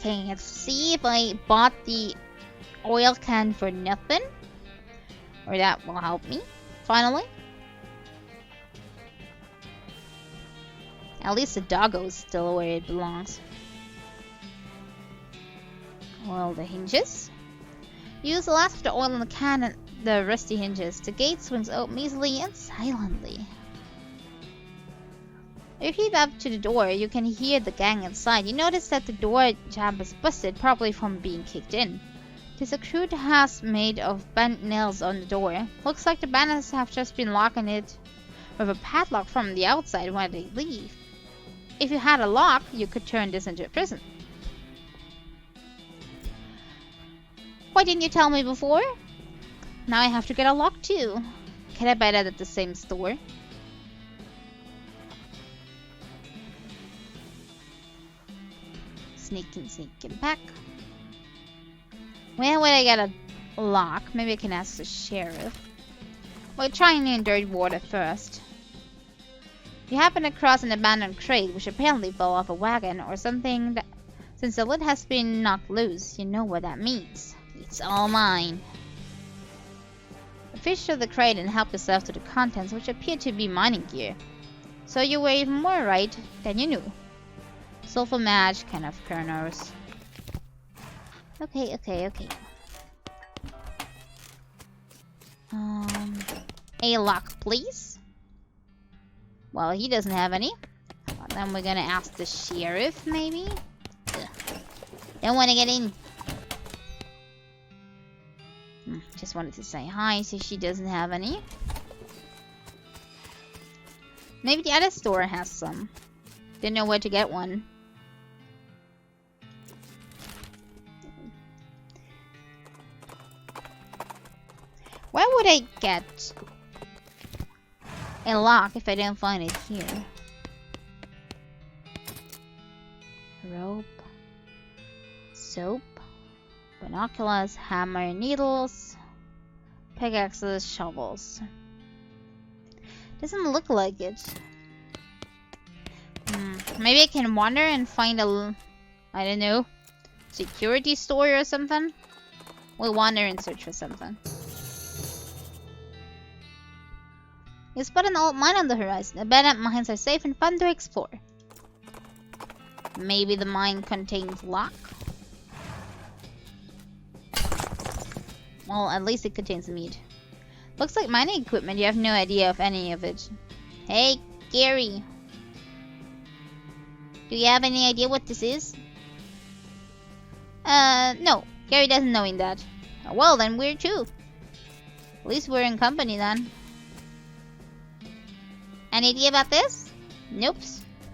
Okay, let's see if I bought the oil can for nothing. Or that will help me, finally. At least the doggo is still where it belongs. Oil the hinges. Use the last of the oil in the can and the rusty hinges. The gate swings open easily and silently. If you head up to the door, you can hear the gang inside. You notice that the door jab is busted, probably from being kicked in. There's a crude hasp made of bent nails on the door. Looks like the bandits have just been locking it with a padlock from the outside when they leave. If you had a lock, you could turn this into a prison. Why didn't you tell me before? Now I have to get a lock too. Can I buy that at the same store? Sneaking back. Where would I get a lock? Maybe I can ask the sheriff. We'll try in dirty water first. You happen across an abandoned crate which apparently fell off a wagon or something that, since the lid has been knocked loose, you know what that means. It's all mine. Fish to the crate and help yourself to the contents, which appear to be mining gear. So you were even more right than you knew. Sulfur match, can of kernels. Okay. A lock, please. Well, he doesn't have any. Well, then we're gonna ask the sheriff, maybe? Ugh. Don't wanna get in. Just wanted to say hi, so she doesn't have any. Maybe the other store has some. Didn't know where to get one. Where would I get a lock if I don't find it here? Rope. Soap. Binoculars, hammer, needles, pickaxes, shovels. Doesn't look like it. Maybe I can wander and find a, I don't know, security store or something? We'll wander and search for something. You spot an old mine on the horizon. Abandoned mines are safe and fun to explore. Maybe the mine contains lock? Well, at least it contains meat. Looks like mining equipment. You have no idea of any of it. Hey, Gary. Do you have any idea what this is? No. Gary doesn't know in that. Well, then we're too. At least we're in company then. Any idea about this? Nope.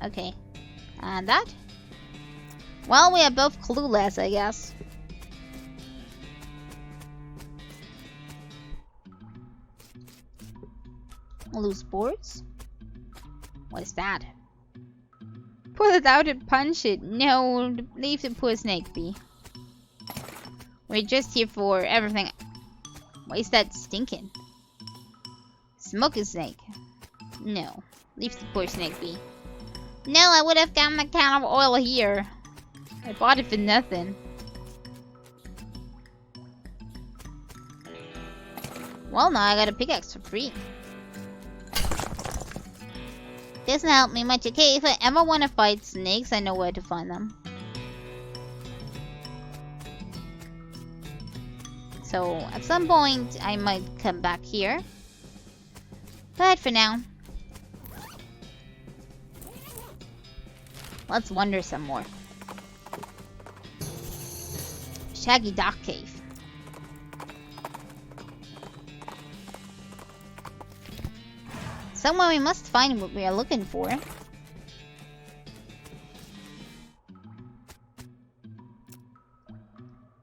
Okay. And that? Well, we are both clueless, I guess. Loose boards? What is that? Pull it out and punch it. No, leave the poor snake be. We're just here for everything. Why is that stinking? Smoke a snake. No, leave the poor snake be. No, I would have gotten a can of oil here. I bought it for nothing. Well, now I got a pickaxe for free. Doesn't help me much. Okay, if I ever want to fight snakes, I know where to find them. So, at some point, I might come back here. But for now, let's wander some more. Shaggy Dock Cave. Somewhere we must find what we are looking for.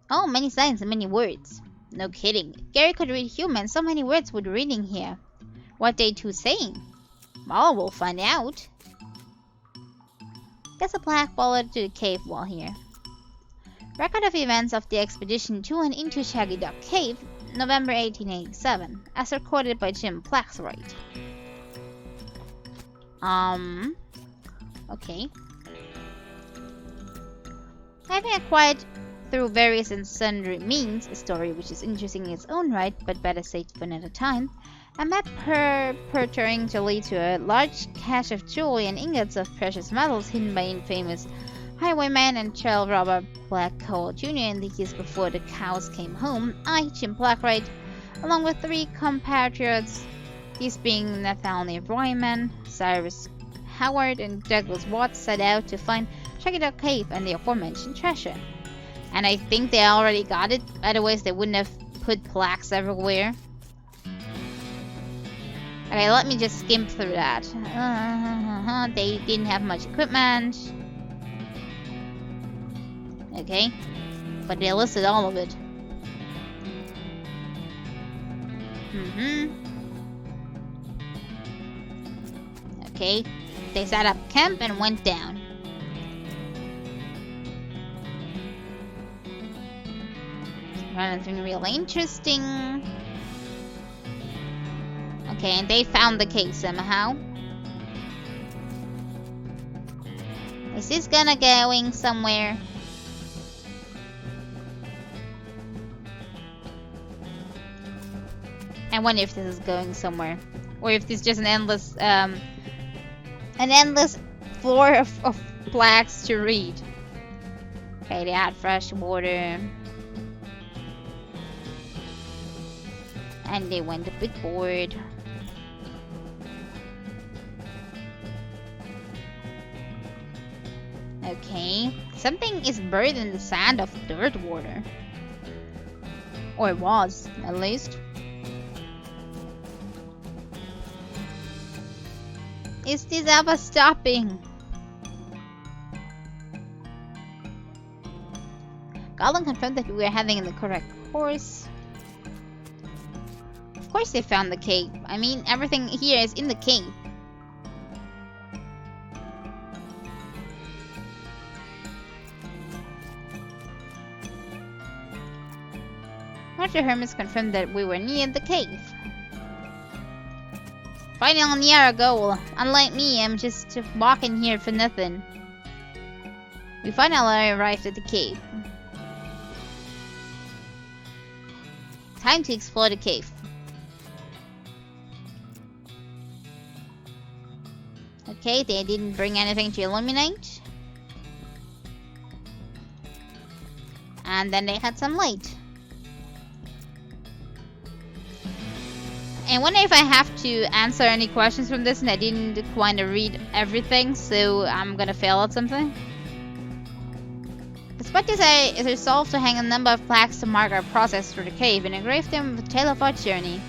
Oh, many signs and many words. No kidding. Gary could read human. So many words would reading here. What they two saying? Well, we'll find out. Guess a black bullet to the cave wall here. Record of events of the expedition to and into Shaggy Dock Cave, November 1887, as recorded by Jim Plaxwright. Okay. Having acquired through various and sundry means, a story which is interesting in its own right, but better saved for another time, and that perturbing to lead to a large cache of jewelry and ingots of precious metals hidden by infamous highwayman and trail robber Pickle Jr. in the years before the cows came home, I, Jim Blackwright, along with 3 compatriots, these being Nathaniel Royman, Cyrus Howard, and Douglas Watts, set out to find Shaggy Cave and the aforementioned treasure. And I think they already got it, otherwise they wouldn't have put plaques everywhere. Okay, let me just skim through that. They didn't have much equipment. Okay, but they listed all of it. Okay, they set up camp and went down. Anything really interesting? Okay, and they found the cave somehow. Is this gonna going somewhere? I wonder if this is going somewhere, or if this is just an endless floor of plaques to read. Okay, they had fresh water. And they went a bit bored. Okay. Something is buried in the sand of dirt water. Or it was, at least. Is this ever stopping? Goblin confirmed that we were heading in the correct course. Of course they found the cave. I mean, everything here is in the cave. Roger Hermes confirmed that we were near the cave. Finally near our goal. Unlike me, I'm just walking here for nothing. We finally arrived at the cave. Time to explore the cave. Okay, they didn't bring anything to illuminate. And then they had some light. I wonder if I have to answer any questions from this, and I didn't quite read everything, so I'm gonna fail at something. Despite this, I resolved to hang a number of plaques to mark our process through the cave and engrave them with the tale of our journey,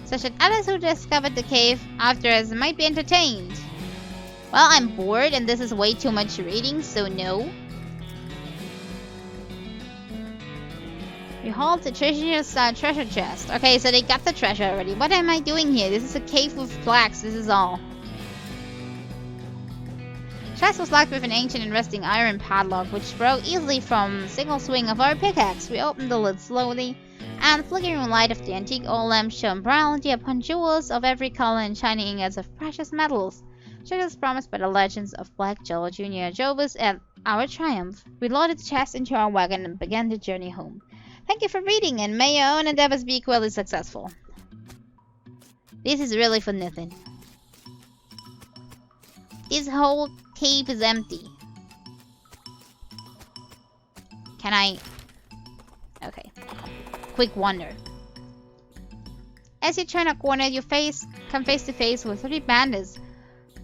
such that others who discovered the cave after us might be entertained. Well, I'm bored and this is way too much reading, so no. Behold the treasure chest. Okay, so they got the treasure already. What am I doing here? This is a cave with plaques, this is all. The chest was locked with an ancient and rusting iron padlock, which broke easily from single swing of our pickaxe. We opened the lid slowly, and the flickering light of the antique oil lamp shone brilliantly upon jewels of every color and shining ingots of precious metals, just as promised by the legends of Black Joel Jr. drove us at our triumph. We loaded the chest into our wagon and began the journey home. Thank you for reading, and may your own endeavors be equally successful. This is really for nothing. This whole cave is empty. Can I... Okay. Quick wonder. As you turn a corner, you come face to face with 3 bandits,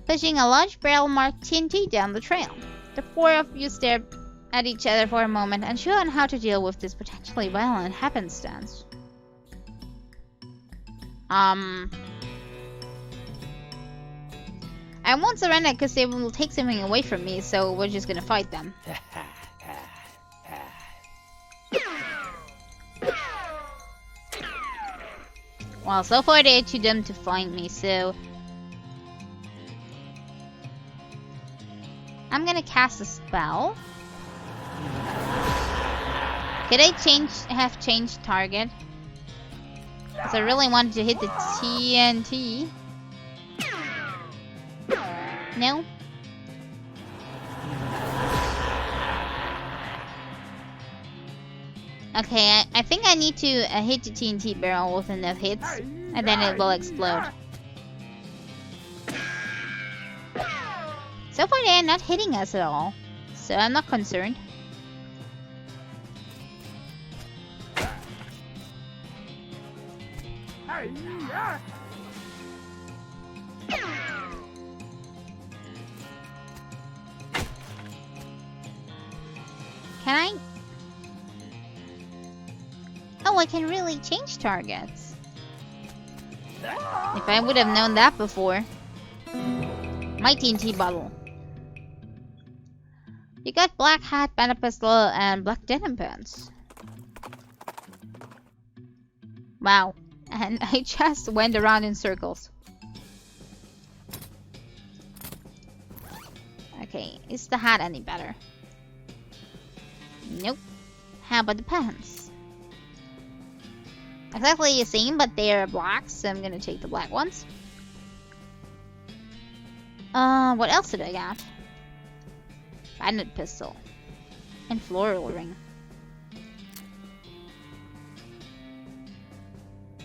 pushing a large barrel marked TNT down the trail. The 4 of you stare at each other for a moment, unsure on how to deal with this potentially violent happenstance. I won't surrender because they will take something away from me, so we're just gonna fight them. Well, so far they're too dumb to find me, so... I'm gonna cast a spell. Could I have changed target? Because I really wanted to hit the TNT. No? Okay, I think I need to hit the TNT barrel with enough hits, and then it will explode. So far they are not hitting us at all, so I'm not concerned. Can I? Oh, I can really change targets. If I would have known that before. My TNT bottle. You got black hat, banner pistol, and black denim pants. Wow. And I just went around in circles. Okay, is the hat any better? Nope. How about the pants? Exactly the same, but they're black, so I'm gonna take the black ones. What else did I get? Bandit pistol. And floral ring.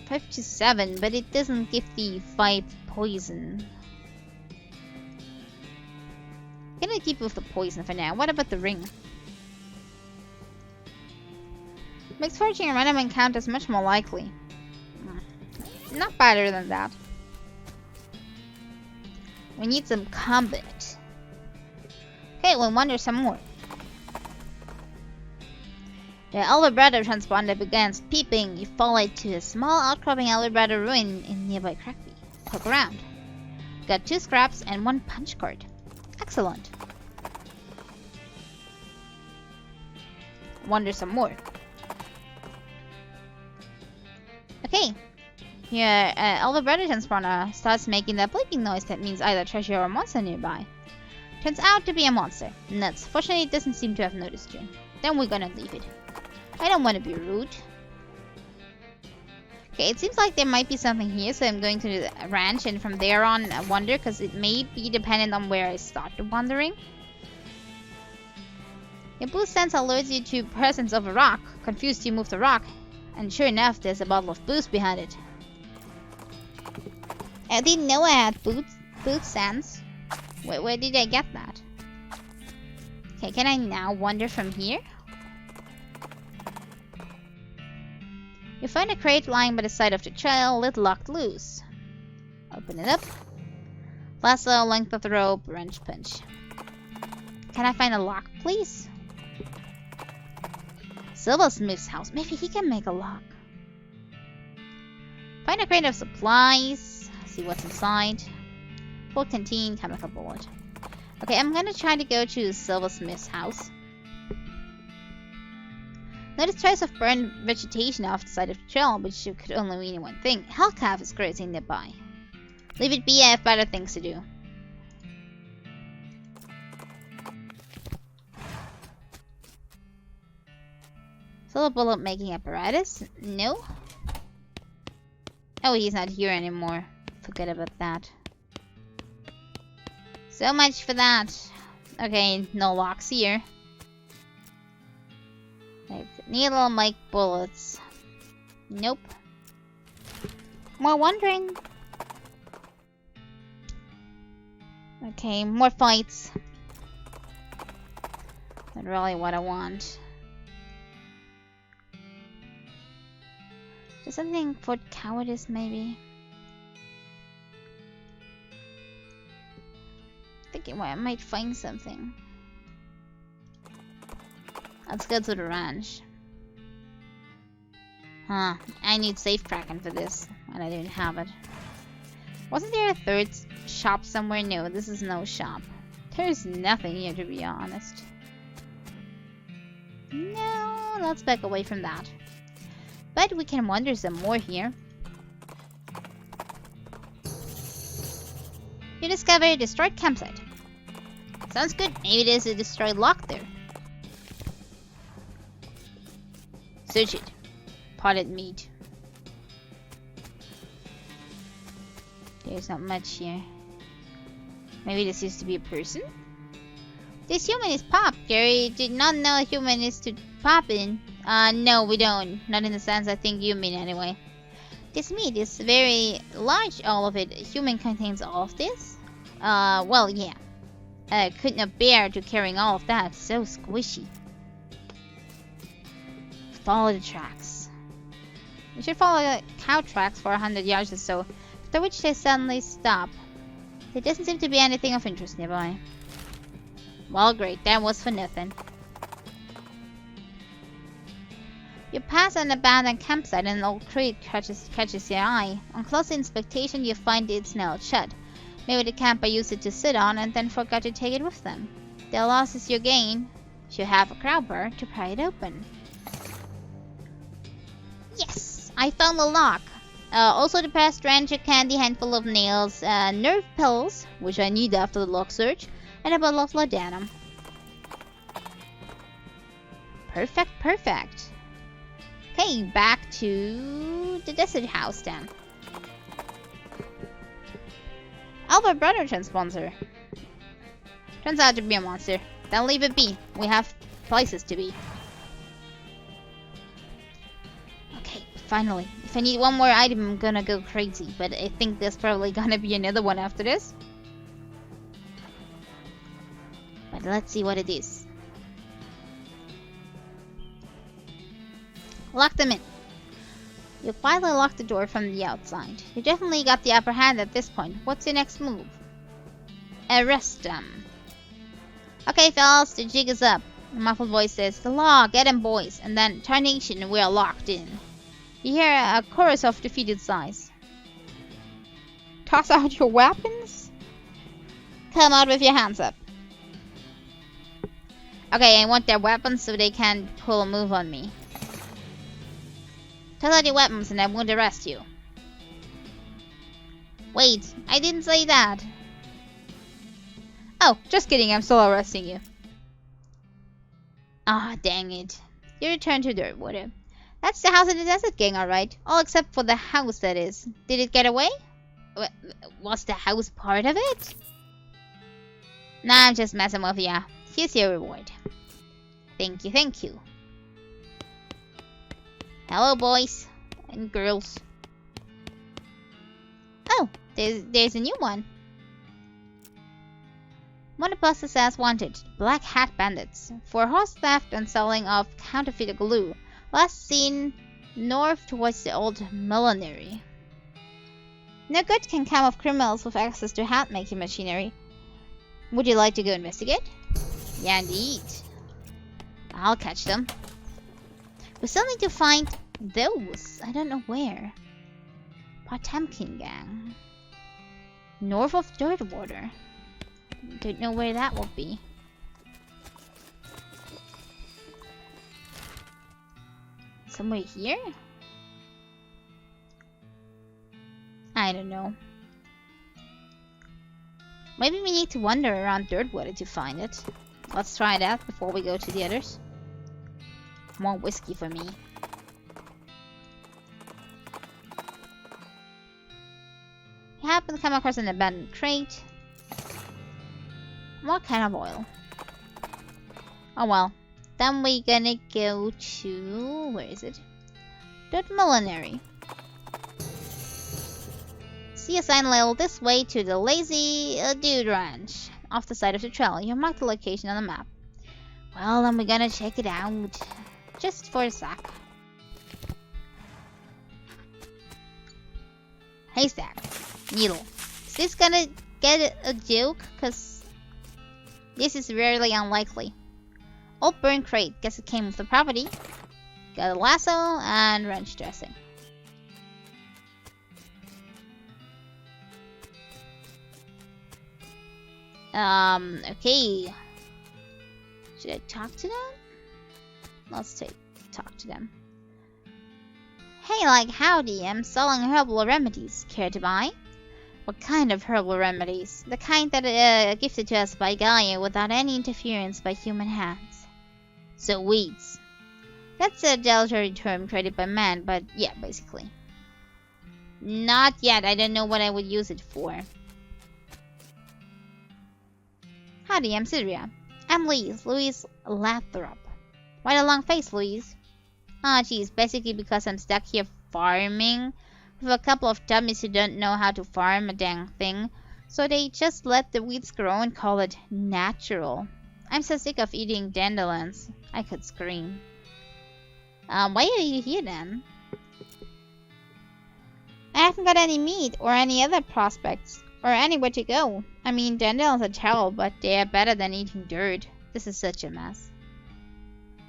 5 to 7, but it doesn't give the 5 poison. I'm gonna keep with the poison for now. What about the ring? Makes foraging a random encounters much more likely. Not better than that. We need some combat. Okay, we'll wander some more. The Alvarado transponder begins peeping. You follow it to a small outcropping Alvarado ruin in nearby Crackby. Poke around. Got 2 scraps and 1 punch card. Excellent. Wander some more. Okay. Here, Alvarado transponder starts making that bleeping noise that means either treasure or a monster nearby. Turns out to be a monster. Nuts. Fortunately, it doesn't seem to have noticed you. Then we're gonna leave it. I don't want to be rude. Okay, it seems like there might be something here, so I'm going to the ranch and from there on wander, because it may be dependent on where I started wandering. Your boost sense alerts you to presence of a rock. Confused, you move the rock, and sure enough, there's a bottle of boost behind it. I didn't know I had boost sense. Where did I get that? Okay, can I now wander from here? You find a crate lying by the side of the trail, lid locked loose. Open it up. Lasso, length of the rope, wrench punch. Can I find a lock, please? Silversmith's house. Maybe he can make a lock. Find a crate of supplies. See what's inside. Full canteen, chemical bullet. Okay, I'm gonna try to go to the silversmith's house. Notice trace of burned vegetation off the side of the trail, which could only mean one thing. Hellcalf is grazing nearby. Leave it be, I have better things to do. Silver bullet making apparatus? No. Oh, he's not here anymore. Forget about that. So much for that. Okay, no locks here. Right, needle, mic, bullets. Nope. More wandering. Okay, more fights. Not really what I want. Just something for cowardice, maybe. Thinking I might find something. Let's go to the ranch. Huh, I need safe kraken for this, and I didn't have it. Wasn't there a third shop somewhere? No, this is no shop. There's nothing here, to be honest. No, let's back away from that. But we can wander some more here. You discover a destroyed campsite. Sounds good. Maybe there's a destroyed lock there. Search it. Potted meat. There's not much here. Maybe this used to be a person? This human is Pop. Jerry did not know a human is to pop in. No, we don't. Not in the sense I think you mean anyway. This meat is very large, all of it. Human contains all of this? Well, yeah. Could not bear to carrying all of that. So squishy. Follow the tracks. You should follow the cow tracks for 100 yards or so, after which they suddenly stop. There doesn't seem to be anything of interest nearby. Well, great. That was for nothing. You pass an abandoned campsite and an old crate catches your eye. On close inspection, you find it's nailed shut. Maybe the camper used it to sit on and then forgot to take it with them. The loss is your gain. You have a crowbar to pry it open. Yes! I found the lock. Also the past rancher candy, handful of nails, nerve pills, which I need after the lock search, and a bottle of laudanum. Perfect, perfect. Okay, back to the desert house then. Albert Brother transponder. Turns out to be a monster. Then leave it be. We have places to be. Okay, finally. If I need one more item, I'm gonna go crazy. But I think there's probably gonna be another one after this. But let's see what it is. Lock them in. You quietly lock the door from the outside. You definitely got the upper hand at this point. What's your next move? Arrest them. Okay, fellas, the jig is up. A muffled voice says, "The law, get 'em, boys." And then, "Tarnation, we're locked in." You hear a chorus of defeated sighs. Toss out your weapons? Come out with your hands up. Okay, I want their weapons so they can pull a move on me. Toss out your weapons and I won't arrest you. Wait, I didn't say that. Oh, just kidding, I'm still arresting you. Ah, dang it. You return to Dirtwater. That's the house in the desert gang, alright. All except for the house, that is. Did it get away? Was the house part of it? Nah, I'm just messing with ya. Here's your reward. Thank you, thank you. Hello, boys and girls. Oh, there's a new one. One of buses says wanted, Black Hat Bandits, for horse theft and selling of counterfeit glue. Last seen north towards the old millinery. No good can come of criminals with access to hat-making machinery. Would you like to go investigate? Yeah, indeed. I'll catch them. We still need to find those. I don't know where. Potemkin gang. North of Dirtwater. Don't know where that will be. Somewhere here? I don't know. Maybe we need to wander around Dirtwater to find it. Let's try that before we go to the others. More whiskey for me. You happen to come across an abandoned crate. What kind of oil? Oh well. Then we're gonna go to... where is it? Dirt Millinery. See a sign labeled this way to the Lazy Dude Ranch. Off the side of the trail. You mark the location on the map. Well, then we're gonna check it out. Just for a sec. Haystack. Needle. Is this gonna get a joke? Cause this is rarely unlikely. Old burn crate. Guess it came with the property. Got a lasso and wrench dressing. Okay. Should I talk to them? Let's talk to them. Hey, like, howdy, I'm selling herbal remedies. Care to buy? What kind of herbal remedies? The kind that gifted to us by Gaia without any interference by human hands. So weeds. That's a derogatory term created by man, but yeah, basically. Not yet, I don't know what I would use it for. Howdy, I'm Syria. I'm Louise Lathrop. Why the long face, Louise? Ah, geez, basically because I'm stuck here farming with a couple of dummies who don't know how to farm a dang thing. So they just let the weeds grow and call it natural. I'm so sick of eating dandelions. I could scream. Why are you here then? I haven't got any meat or any other prospects or anywhere to go. I mean, dandelions are terrible, but they are better than eating dirt. This is such a mess.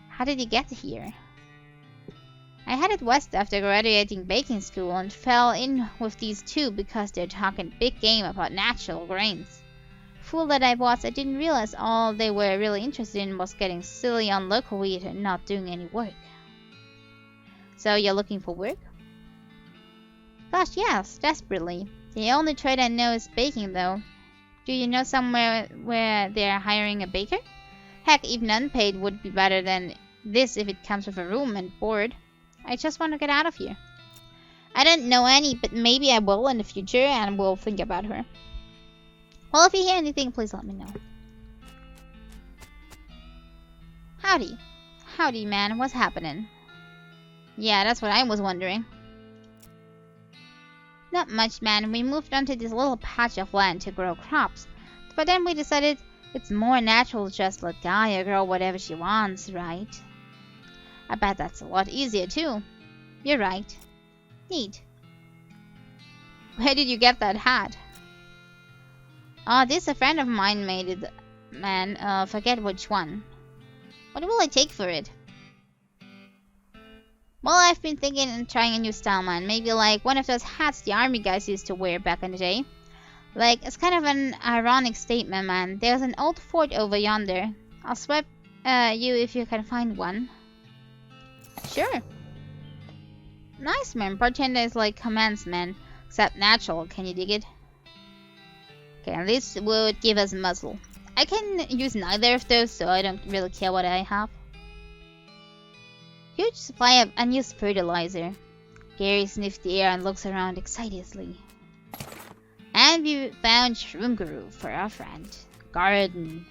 How did you get here? I headed west after graduating baking school and fell in with these two because they're talking big game about natural grains. Fool that I was, I didn't realize all they were really interested in was getting silly on local wheat and not doing any work. So you're looking for work? Gosh, yes, desperately. The only trade I know is baking, though. Do you know somewhere where they're hiring a baker? Heck, even unpaid would be better than this if it comes with a room and board. I just want to get out of here. I don't know any, but maybe I will in the future and will think about her. Well, if you hear anything, please let me know. Howdy. Howdy, man. What's happening? Yeah, that's what I was wondering. Not much, man. We moved onto this little patch of land to grow crops. But then we decided it's more natural to just let Gaia grow whatever she wants, right? I bet that's a lot easier, too. You're right. Neat. Where did you get that hat? Oh, this a friend of mine made it, man. Forget which one. What will I take for it? Well, I've been thinking and trying a new style, man. Maybe like one of those hats the army guys used to wear back in the day. Like, it's kind of an ironic statement, man. There's an old fort over yonder. I'll swap you if you can find one. Sure. Nice, man. Bartender is like commands, man. Except natural. Can you dig it? Okay, at least would give us muzzle. I can use neither of those, so I don't really care what I have. Huge supply of unused fertilizer. Gary sniffed the air and looks around excitedly. And we found Shroom Guru for our friend. Garden.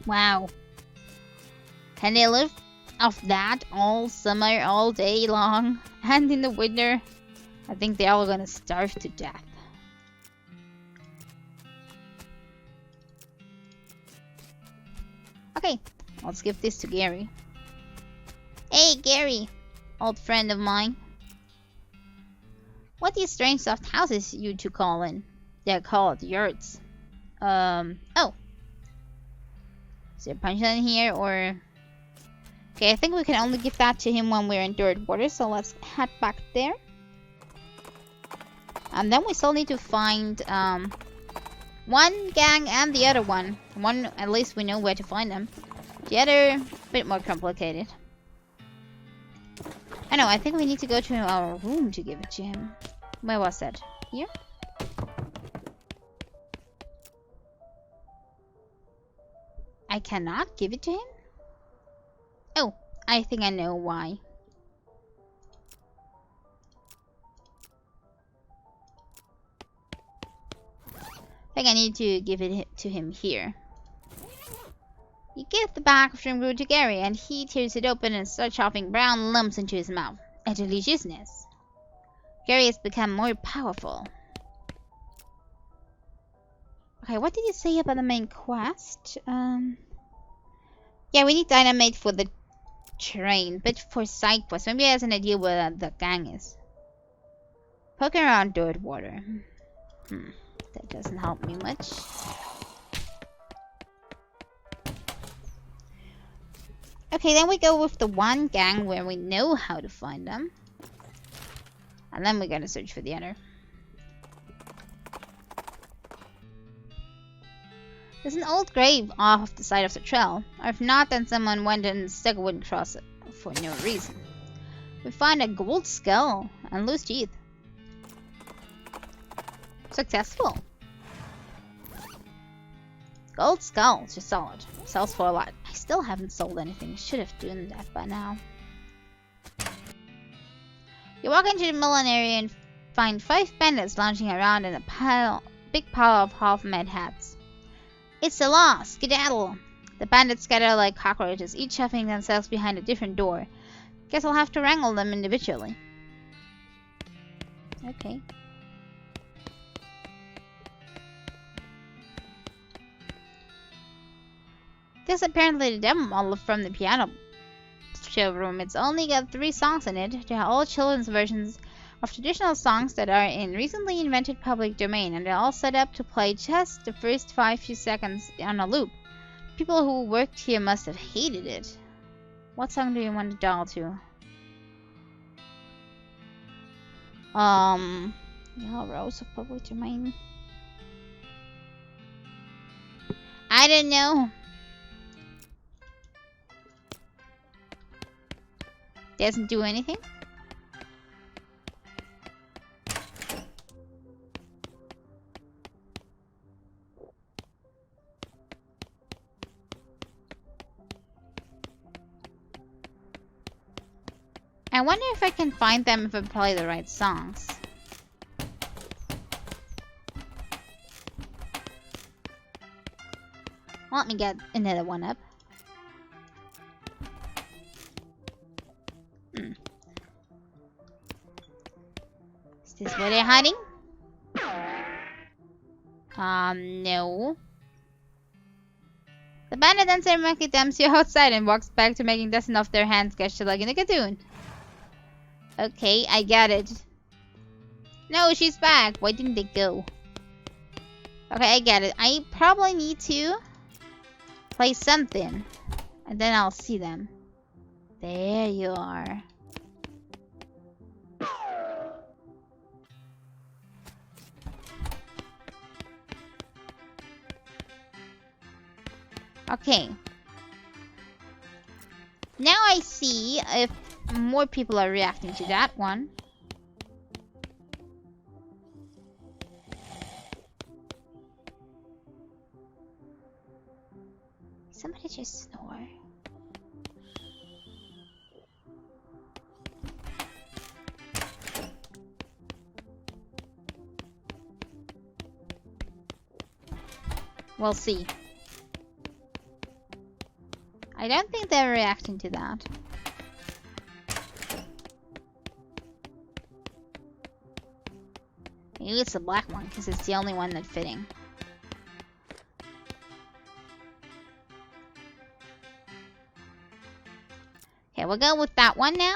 Wow. Can they live off that all summer, all day long? And in the winter? I think they're all gonna starve to death. Okay, let's give this to Gary. Hey, Gary, old friend of mine. What these strange soft houses you two call in? They're called yurts. Oh. Is there a punchline here, or... Okay, I think we can only give that to him when we're in dirt water, so let's head back there. And then we still need to find, one gang and the other one. One, at least we know where to find them. The other, a bit more complicated. I know, I think we need to go to our room to give it to him. Where was that? Here? I cannot give it to him? Oh, I think I know why. I think I need to give it to him here. You give the bag of shrimp root to Gary, and he tears it open and starts chopping brown lumps into his mouth. A deliciousness. Gary has become more powerful. Okay, what did you say about the main quest? Yeah, we need dynamite for the train, but for side quests, maybe he has an idea where the gang is. Poking around dirt water. That doesn't help me much. Okay, then we go with the one gang where we know how to find them. And then we're gonna search for the other. There's an old grave off the side of the trail. Or if not, then someone went and stuck a wooden cross it for no reason. We find a gold skull and loose teeth. Successful. Gold skull, just solid. Sells for a lot. I still haven't sold anything. Should have done that by now. You walk into the melon area and find 5 bandits lounging around in a big pile of half-made hats. It's the law, skedaddle. The bandits scatter like cockroaches, each shoving themselves behind a different door. Guess I'll have to wrangle them individually. Okay. This is apparently the demo model from the piano showroom. It's only got 3 songs in it. They are all children's versions of traditional songs that are in recently invented public domain, and they're all set up to play just the first few seconds on a loop. People who worked here must have hated it. What song do you want to dial to? Yeah, Rose of public domain. I don't know. Doesn't do anything. I wonder if I can find them if I play the right songs. Let me get another one up. Is this where they're hiding? No. The bandit then ceremonially dumps you outside and walks back to making dozens of their hands gesture like in a cartoon. Okay, I got it. No, she's back. Why didn't they go? Okay, I get it. I probably need to play something, and then I'll see them. There you are. Okay. Now I see if more people are reacting to that one. Somebody just snore. We'll see. I don't think they're reacting to that. Maybe it's the black one, because it's the only one that's fitting. Okay, we'll go with that one now.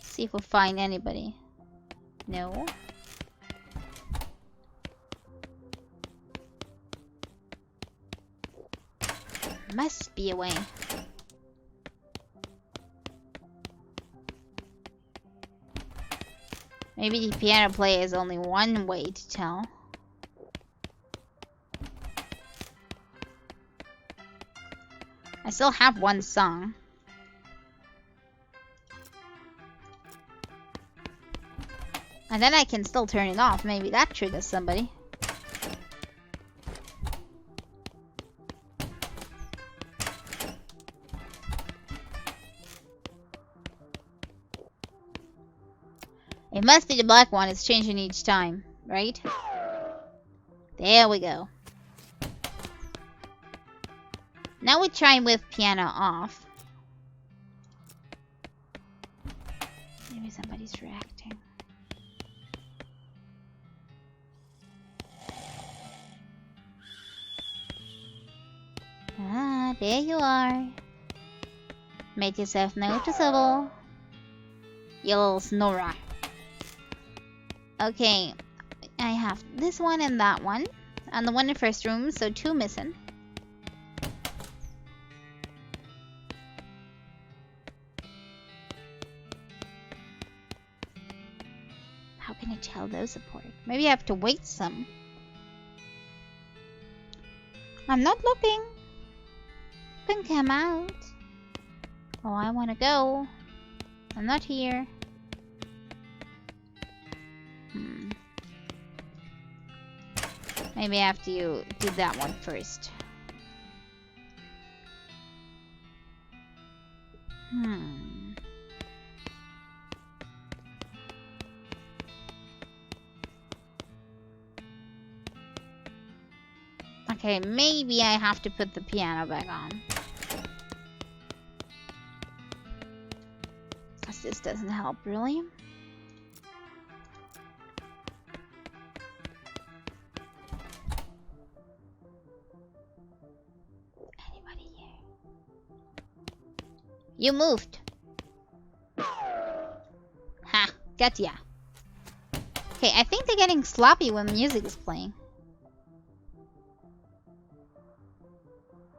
See if we'll find anybody. No. Must be a way. Maybe the piano player is only one way to tell. I still have one song. And then I can still turn it off. Maybe that triggers somebody. It must be the black one. It's changing each time, right? There we go. Now we try with piano off. Maybe somebody's reacting. Ah, there you are. Make yourself noticeable. You little snorer. Okay, I have this one and that one. And the one in the first room, so 2 missing. How can I tell those apart? Maybe I have to wait some. I'm not looking. You can come out. Oh, I want to go. I'm not here. Maybe I have to do that one first. Okay, maybe I have to put the piano back on. Because this doesn't help, really. Anybody here? You moved. Ha! Gotcha. Okay, I think they're getting sloppy when music is playing.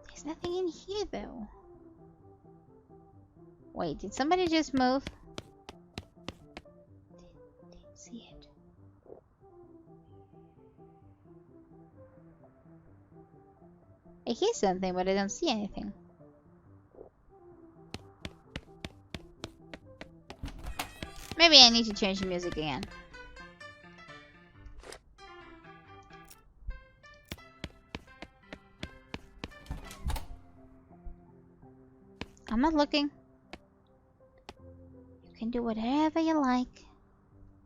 There's nothing in here, though. Wait, did somebody just move? Didn't see it. I hear something, but I don't see anything. Maybe I need to change the music again. I'm not looking. You can do whatever you like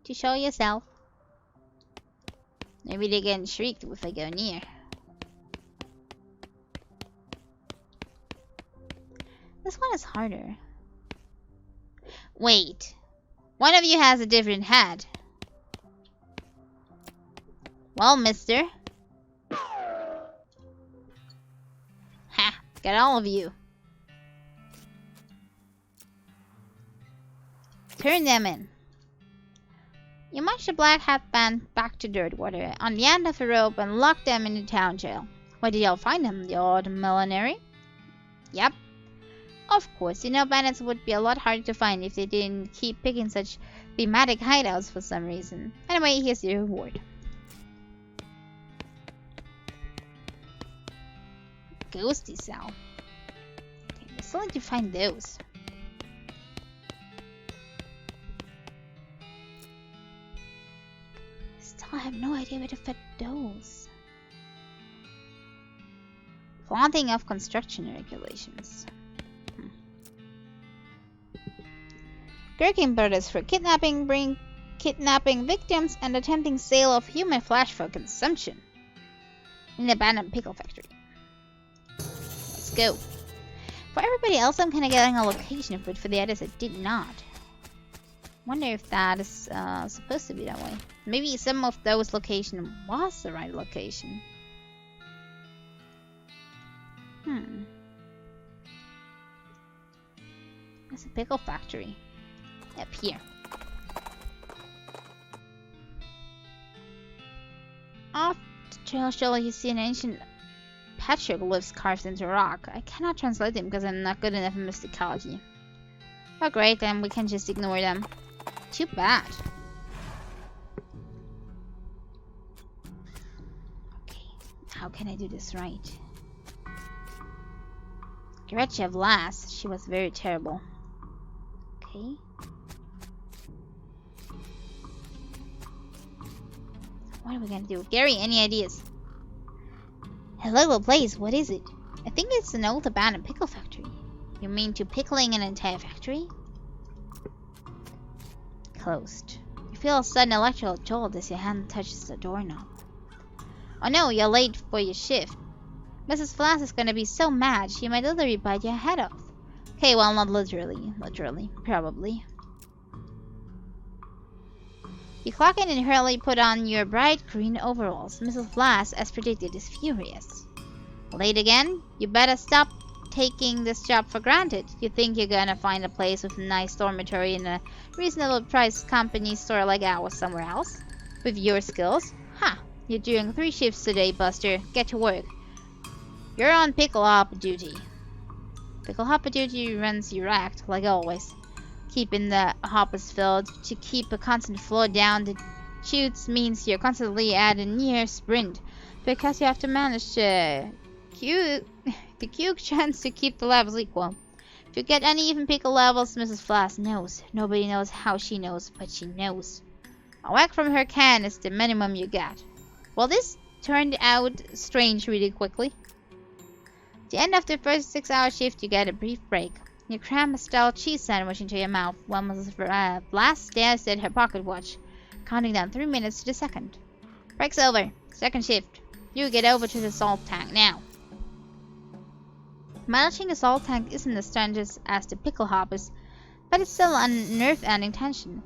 to show yourself. Maybe they get shrieked if I go near. This one is harder. Wait. One of you has a different hat. Well, mister. Ha! Got all of you. Turn them in. You march the black hat band back to Dirtwater on the end of a rope and lock them in the town jail. Where did y'all find them, the old millinery? Yep. Of course, you know bandits would be a lot harder to find if they didn't keep picking such thematic hideouts for some reason. Anyway, here's your reward. Ghosty cell. Okay, we still need to find those. I have no idea where to fit those. Flaunting of construction regulations. Gherkin brothers for kidnapping victims and attempting sale of human flesh for consumption in an abandoned pickle factory. Let's go. For everybody else, I'm kind of getting a location, but for the others, I did not. Wonder if that is supposed to be that way. Maybe some of those locations was the right location. There's a pickle factory. Up here. Off the trail show you see an ancient petroglyphs carved into rock. I cannot translate them because I'm not good enough in mysticology. Oh great, then we can just ignore them. Too bad. Okay, how can I do this right? Gretchen of last, she was very terrible. Okay. What are we gonna do? Gary, any ideas? Hello, little place, what is it? I think it's an old abandoned pickle factory. You mean to pickling an entire factory? Closed. You feel a sudden electrical jolt as your hand touches the doorknob. Oh no, you're late for your shift. Mrs. Flass is gonna be so mad she might literally bite your head off. Okay, well, not literally. Probably. You clock in and hurriedly put on your bright green overalls. Mrs. Flass, as predicted, is furious. Late again? You better stop taking this job for granted. You think you're gonna find a place with a nice dormitory in a reasonable price company store like ours somewhere else? With your skills? Ha! You're doing 3 shifts today, Buster. Get to work. You're on pickle hopper duty. Pickle hopper duty runs erect, like always. Keeping the hoppers filled. To keep a constant flow down the chutes means you're constantly at a near sprint, because you have to manage the queue chance to keep the levels equal. If you get uneven pickle levels, Mrs. Flass knows. Nobody knows how she knows, but she knows. A whack from her can is the minimum you get. Well, this turned out strange really quickly. At the end of the first 6-hour shift, you get a brief break. You cram a stale cheese sandwich into your mouth while Mrs. Flass stares at her pocket watch, counting down 3 minutes to the second. Break's over. Second shift. You get over to the salt tank now. Managing the salt tank isn't as strenuous as the pickle harvest, but it's still a nerve-ending tension.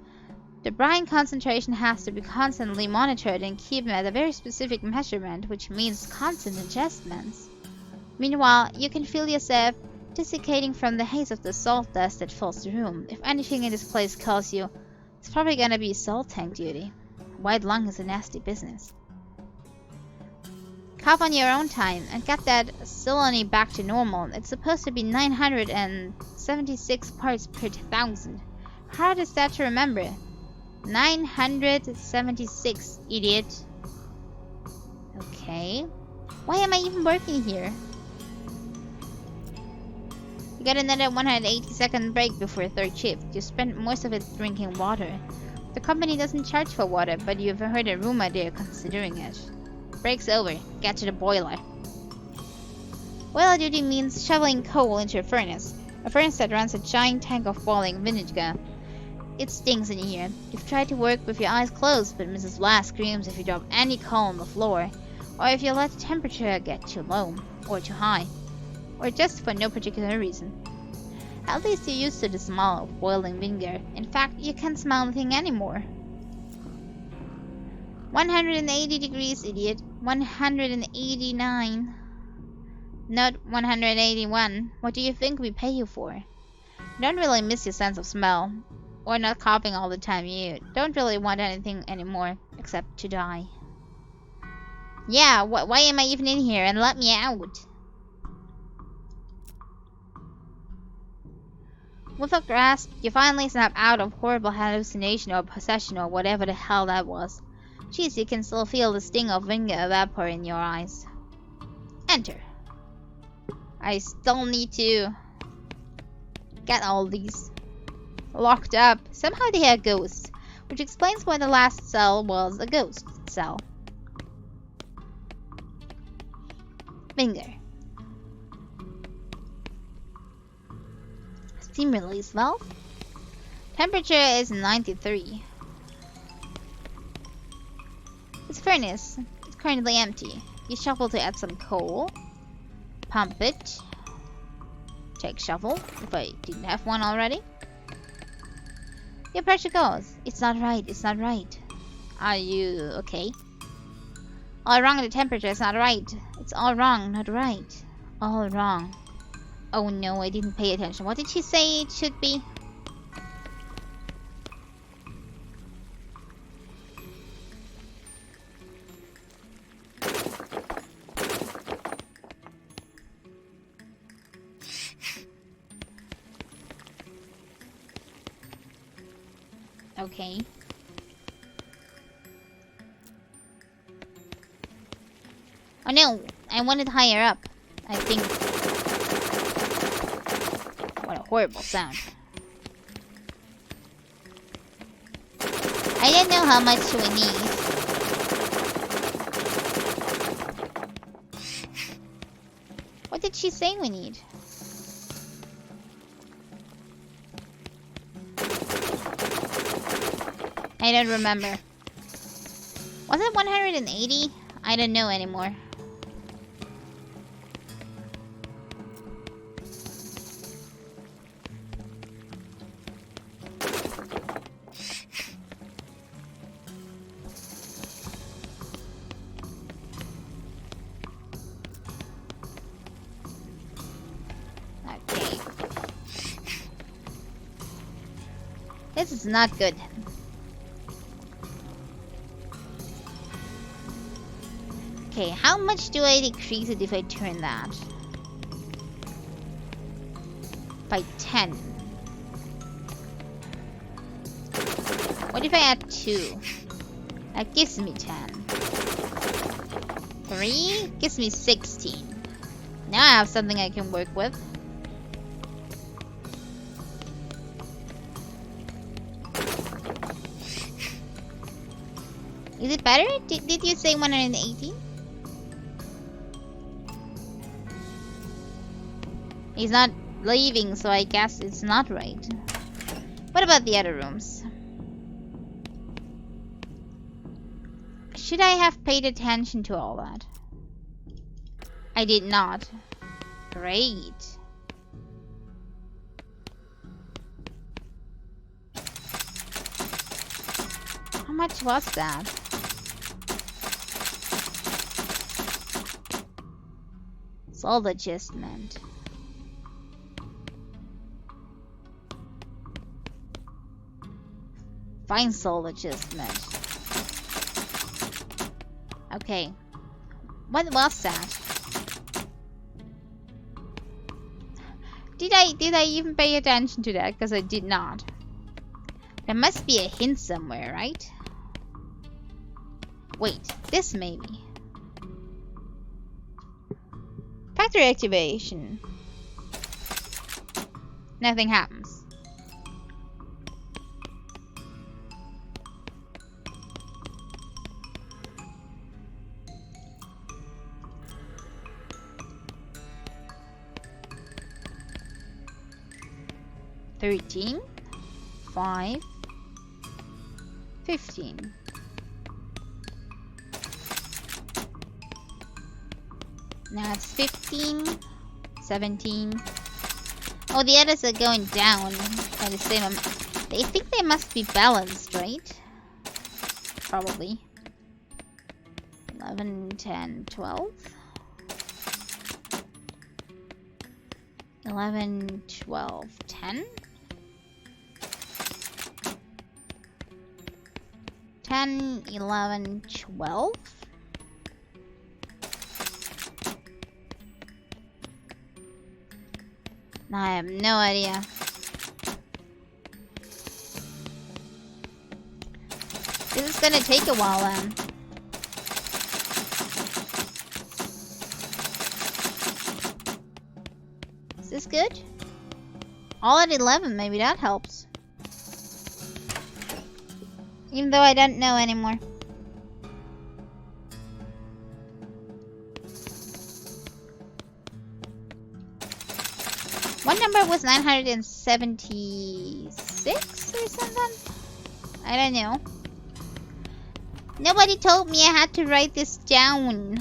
The brine concentration has to be constantly monitored and kept at a very specific measurement, which means constant adjustments. Meanwhile, you can feel yourself desiccating from the haze of the salt dust that fills the room. If anything in this place calls you, it's probably gonna be salt tank duty. White lung is a nasty business. Cough on your own time and get that salinity back to normal. It's supposed to be 976 parts per thousand. How hard is that to remember? 976, idiot. Okay. Why am I even working here? You got another 180-second break before third shift. You spent most of it drinking water. The company doesn't charge for water, but you've heard a rumor they're considering it. Break's over. Get to the boiler. Boiler duty means shoveling coal into a furnace that runs a giant tank of boiling vinegar. It stinks in here. You've tried to work with your eyes closed, but Mrs. Blass screams if you drop any coal on the floor, or if you let the temperature get too low, or too high, or just for no particular reason. At least you're used to the smell of boiling vinegar. In fact, you can't smell anything anymore. 180 degrees, idiot. 189. Not 181. What do you think we pay you for? You don't really miss your sense of smell. Or not coughing all the time. You don't really want anything anymore, except to die. Yeah, why am I even in here? And let me out. With a grasp, you finally snap out of horrible hallucination or possession or whatever the hell that was. Geez, you can still feel the sting of vinegar vapor in your eyes. Enter. I still need to get all these locked up. Somehow they are ghosts, which explains why the last cell was a ghost cell. Vinegar. Steam release valve. Temperature is 93. This furnace is currently empty. You shuffle to add some coal. Pump it. Take shovel, if I didn't have one already. Your pressure goes. It's not right, it's not right. Are you okay? All wrong, the temperature is not right. It's all wrong, not right. All wrong. Oh no, I didn't pay attention. What did she say it should be? Okay. Oh no, I wanted higher up. I think. What a horrible sound. I don't know how much we need. What did she say we need? I don't remember. Was it 180? I don't know anymore. Okay. This is not good. Okay, how much do I decrease it if I turn that? By 10. What if I add 2? That gives me 10. 3 gives me 16. Now I have something I can work with. Is it better? Did you say 180? He's not leaving, so I guess it's not right. What about the other rooms? Should I have paid attention to all that? I did not. Great. How much was that? Soul adjustment. Fine soul adjustment. Okay. What was that? Did I even pay attention to that? Because I did not. There must be a hint somewhere, right? Wait, this maybe. Factory activation. Nothing happens. 13, 5, 15. Now it's 15, 17. Oh, the others are going down by the same amount. They think they must be balanced, right? Probably. 11, 10, 12. 11, 12, 10. 10, 11, 12. I have no idea. This is gonna take a while then. Is this good? All at 11, maybe that helps. Even though I don't know anymore. What number was 976 or something? I don't know. Nobody told me I had to write this down.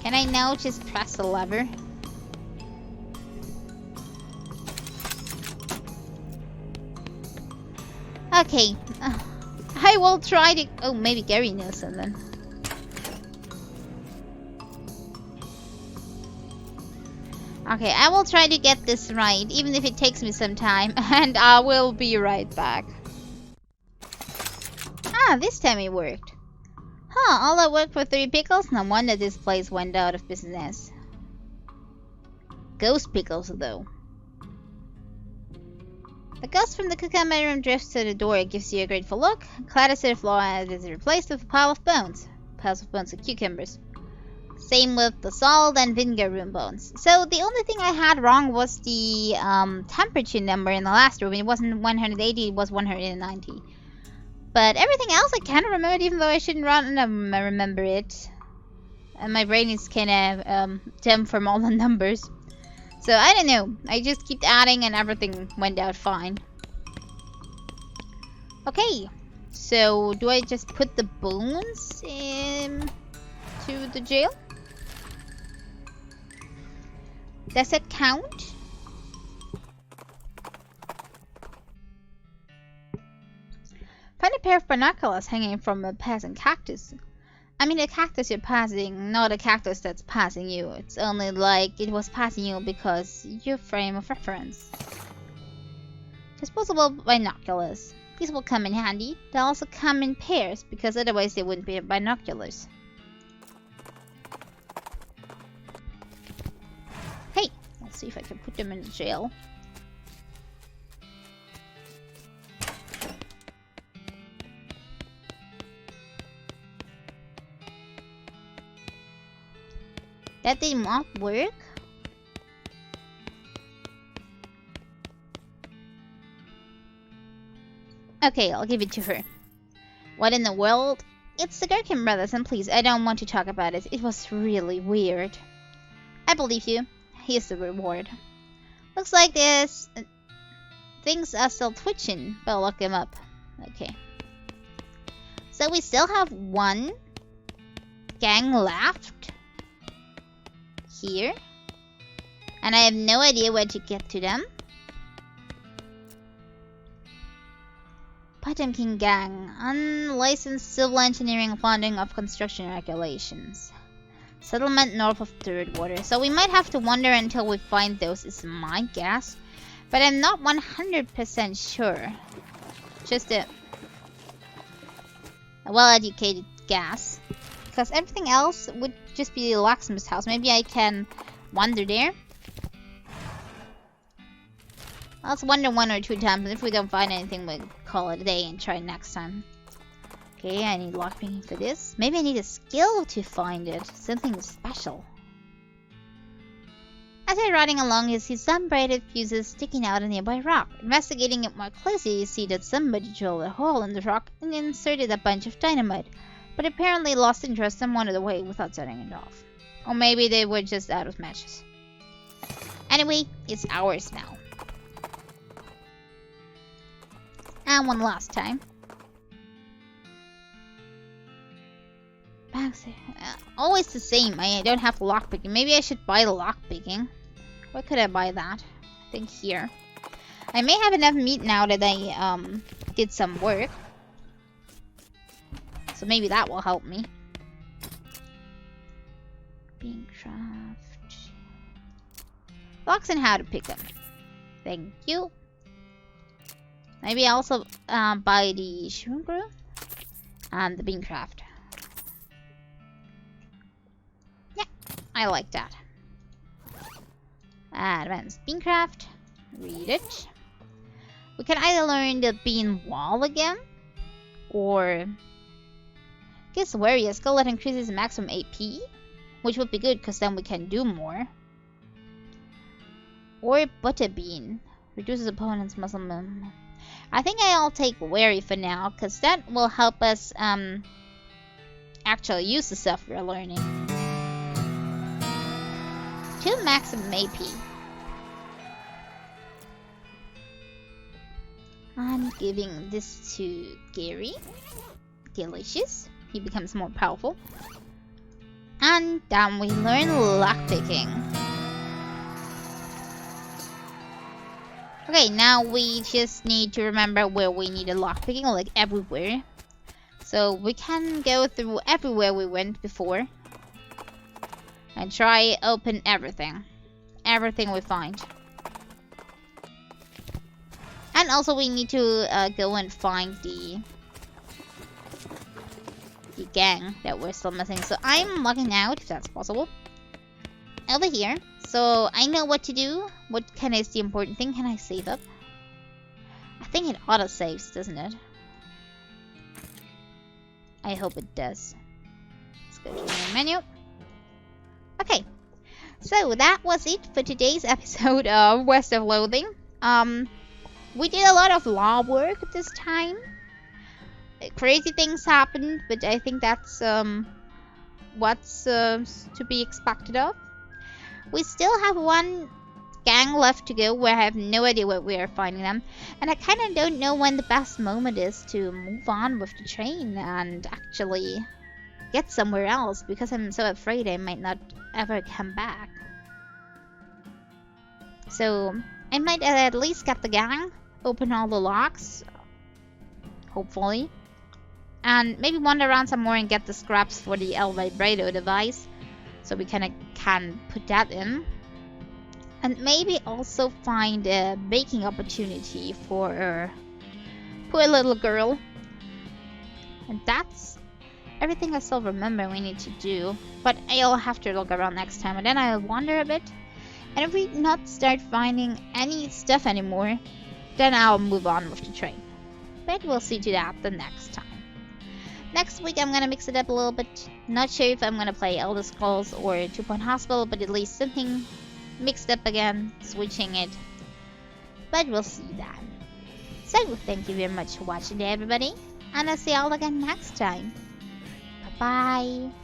Can I now just press the lever? Okay. I will try to... Oh, maybe Gary knows something. Okay, I will try to get this right, even if it takes me some time. And I will be right back. Ah, this time it worked. Huh, all that work for 3 pickles? No wonder this place went out of business. Ghost pickles, though. The ghost from the cucumber room drifts to the door. It gives you a grateful look. Clatters to the floor and is replaced with a pile of bones. Piles of bones and cucumbers. Same with the salt and vinegar room bones. So the only thing I had wrong was the temperature number in the last room. It wasn't 180, it was 190. But everything else I kind of remembered, even though I shouldn't remember it. And my brain is kind of dumb from all the numbers. So, I don't know. I just keep adding and everything went out fine. Okay. So, do I just put the bones in to the jail? Does it count? Find a pair of binoculars hanging from a passing cactus. I mean a cactus you're passing, not a cactus that's passing you. It's only like it was passing you because your frame of reference. Disposable binoculars. These will come in handy. They'll also come in pairs because otherwise they wouldn't be binoculars. Hey, let's see if I can put them in the jail. That did not work? Okay, I'll give it to her. What in the world? It's the Gherkin brothers, and please, I don't want to talk about it. It was really weird. I believe you. Here's the reward. Looks like this things are still twitching, but I'll look them up. Okay. So we still have one gang left here. And I have no idea where to get to them. Potemkin Gang. Unlicensed civil engineering funding of construction regulations. Settlement north of Third Water. So we might have to wander until we find those, is my guess. But I'm not 100% sure. Just a well-educated guess. Because everything else would just be the locksmith's house. Maybe I can wander there. Let's wander 1 or 2 times. If we don't find anything, we'll call it a day and try next time. Okay, I need lockpicking for this. Maybe I need a skill to find it. Something special. As you're riding along, you see some braided fuses sticking out a nearby rock. Investigating it more closely, you see that somebody drilled a hole in the rock and inserted a bunch of dynamite, but apparently lost interest and wandered away without setting it off. Or maybe they were just out of matches. Anyway, it's ours now. And one last time. Always the same. I don't have lockpicking. Maybe I should buy lockpicking. Where could I buy that? I think here. I may have enough meat now that I did some work. So maybe that will help me. Beancraft. Locks and how to pick them. Thank you. Maybe I also buy the sugar and the beancraft. Yeah, I like that. Advanced beancraft. Read it. We can either learn the bean wall again, or gives warrior a skill that increases maximum AP, which would be good because then we can do more. Or butterbean reduces opponent's muscle movement. I think I'll take wary for now, because that will help us actually use the stuff we're learning. 2 maximum AP. I'm giving this to Gary. Delicious. He becomes more powerful. And then we learn lockpicking. Okay, now we just need to remember where we need a lockpicking, like everywhere. So we can go through everywhere we went before. And try open everything. Everything we find. And also we need to go and find the gang that we're still missing. So I'm logging out, if that's possible. Over here. So I know what to do. What is the important thing? Can I save up? I think it auto-saves, doesn't it? I hope it does. Let's go to the main menu. Okay. So that was it for today's episode of West of Loathing. We did a lot of law work this time. Crazy things happened, but I think that's what's to be expected of. We still have one gang left to go where I have no idea where we are finding them. And I kind of don't know when the best moment is to move on with the train and actually get somewhere else, because I'm so afraid I might not ever come back. So I might at least get the gang, open all the locks, hopefully. And maybe wander around some more and get the scraps for the El Vibrato device. So we can put that in. And maybe also find a baking opportunity for our poor little girl. And that's everything I still remember we need to do. But I'll have to look around next time. And then I'll wander a bit. And if we not start finding any stuff anymore, then I'll move on with the train. But we'll see to that the next time. Next week I'm gonna mix it up a little bit. Not sure if I'm gonna play Elder Scrolls or 2 Point Hospital, but at least something mixed up again, switching it. But we'll see that. So thank you very much for watching, everybody, and I'll see y'all again next time. Bye bye.